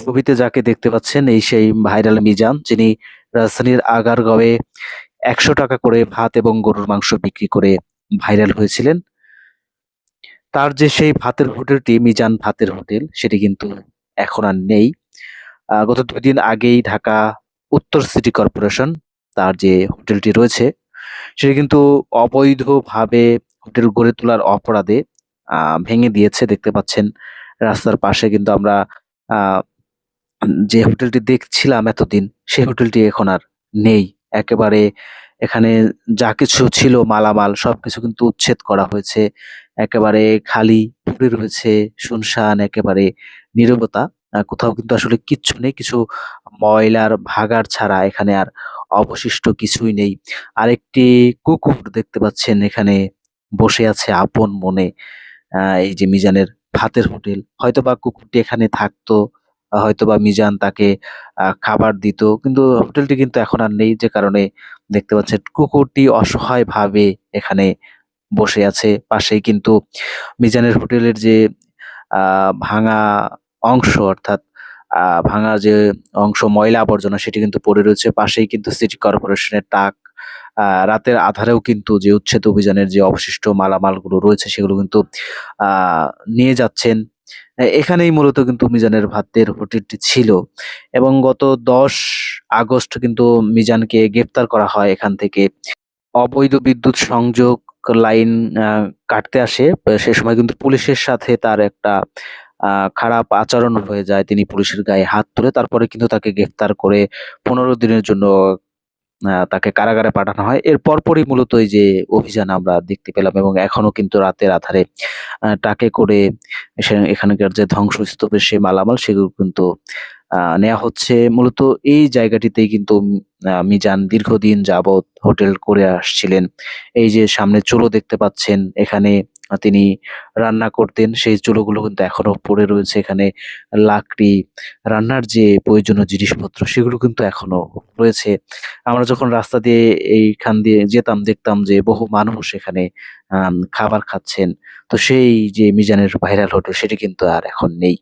ছবিতে যাকে দেখতে পাচ্ছেন এই সেই ভাইরাল মিজান, যিনি রাজধানীর আগারগাঁওয়ে ৳১০০ করে ভাত এবং গরুর মাংস বিক্রি করে ভাইরাল হয়েছিলেন। তার যে সেই ভাতের হোটেলটি মিজান ভাতের হোটেল সেটি কিন্তু এখন আর নেই। গত ২ দিন আগেই ঢাকা উত্তর সিটি কর্পোরেশন তার যে হোটেলটি রয়েছে সেটি কিন্তু অবৈধভাবে হোটেল গড়ে তোলার অপরাধে ভেঙে দিয়েছে। দেখতে পাচ্ছেন রাস্তার পাশে কিন্তু আমরা আ যে হোটেলটি দেখছিলাম এতদিন, সেই হোটেলটি এখন আর নেই। একেবারে এখানে যা কিছু ছিল মালামাল সবকিছু কিন্তু উচ্ছেদ করা হয়েছে। একেবারে খালি পড়ে রয়েছে, শুনশান একেবারে নীরবতা। কোথাও কিন্তু আসলে কিচ্ছু নেই। কিছু ময়লার ভাগাড় ছাড়া এখানে আর অবশিষ্ট কিছুই নেই। আরেকটি কুকুর দেখতে পাচ্ছেন এখানে বসে আছে আপন মনে। এই যে মিজানের ভাতের হোটেল। হয়তোবা কুকুরটি এখানে থাকতো। হয়তোবা মিজান তাকে খাবার দিত। কিন্তু হোটেলটি কিন্তু এখন আর নেই, যে কারণে দেখতে পাচ্ছেন কুকুরটি অসহায়ভাবে এখানে বসে আছে। পাশেই কিন্তু মিজানের হোটেলের যে আ ভাঙা অংশ, অর্থাৎ আ ভাঙা যে অংশ ময়লা আবর্জনা সেটি কিন্তু পড়ে রয়েছে। পাশেই কিন্তু সিটি কর্পোরেশনের ট্রাক। রাতের আঁধারেও কিন্তু যে উচ্ছেদ অভিযানের যে অবশিষ্ট মালামালগুলো রয়েছে সেগুলো কিন্তু আ নিয়ে যাচ্ছেন। এখানেই মূলত কিন্তু মিজানের ভাতের হোটেলটি ছিল এবং গত ১০ আগস্ট কিন্তু মিজানকে গ্রেপ্তার করা হয় এখান থেকে। অবৈধ বিদ্যুৎ সংযোগ লাইন আ কাটতে আসে। সে সময় কিন্তু পুলিশের সাথে তার একটা আ খারাপ আচরণ হয়ে যায়। তিনি পুলিশের গায়ে হাত তুলে তারপরে কিন্তু তাকে গ্রেফতার করে ১৫ দিনের জন্য তাকে কারাগারে পাঠানো হয়। এর পরপরই মূলত এই যে অভিযান আমরা দেখতে পেলাম এবং এখনো কিন্তু রাতের আঁধারে ট্রাকে করে এখানকার যে ধ্বংসস্তূপের সেই মালামাল সেগুলো কিন্তু নেয়া হচ্ছে। মূলত এই জায়গাটিতেই কিন্তু মিজান দীর্ঘদিন যাবৎ হোটেল করে আসছিলেন। এই যে সামনে চুলো দেখতে পাচ্ছেন, এখানে তিনি রান্না করতেন। সেই চুলোগুলো কিন্তু এখনো পড়ে রয়েছে এখানে। লাকড়ি, রান্নার যে প্রয়োজনীয় জিনিসপত্র সেগুলো কিন্তু এখনো রয়েছে। আমরা যখন রাস্তা দিয়ে এইখান দিয়ে যেতাম দেখতাম যে বহু মানুষ এখানে খাবার খাচ্ছেন। তো সেই যে মিজানের ভাইরাল হোটেল সেটি কিন্তু আর এখন নেই।